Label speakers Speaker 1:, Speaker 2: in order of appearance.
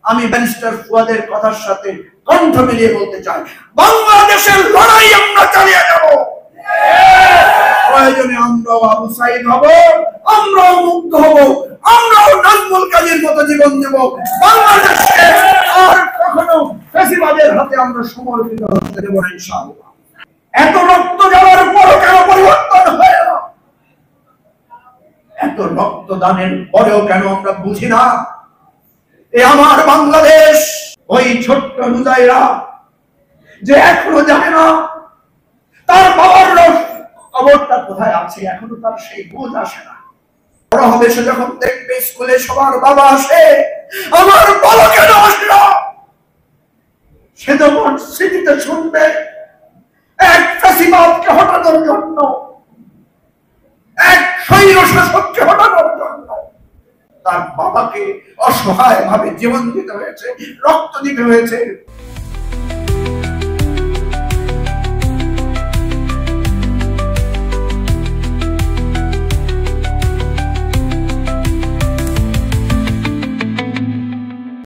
Speaker 1: আমি ব্যারিস্টার ফুয়াদের কথার সাথে কণ্ঠ মিলিয়ে বলতে চাই, বাংলাদেশের লড়াই আমরা চালিয়ে যাব। প্রয়োজনে আমরাও আবু সাইদ হব, আমরাও মুক্ত হব, আমরাও নাজমুল কাজীর মতো জীবন দেব। বাংলাদেশকে আর কখনো ফ্যাসিবাদের হাতে আমরা সমর্পিত হতে দেব না ইনশাআল্লাহ। এত রক্ত যাওয়ার পরও কেন পরিবর্তন হয় না? এত রক্তদানের পরেও কেন আমরা বুঝি না এ আমার বাংলাদেশ? ওই ছোট্ট নুজাইরা যে এখনো জানে না তার বাবার কবরটা কোথায় আছে, এখনো তার সেই বোঝ আসে না। বড় হবে সে যখন দেখবে স্কুলে সবার বাবা আসে, আমার বাবা কেন আসে না? সে যখন স্মৃতিতে শুনবে এক ফ্যাসিবাদকে হটানোর জন্য, এক স্বৈর শাসককে হটানোর জন্য তার বাবাকে অসহায় ভাবে জীবন দিতে হয়েছে, রক্ত দিতে হয়েছে,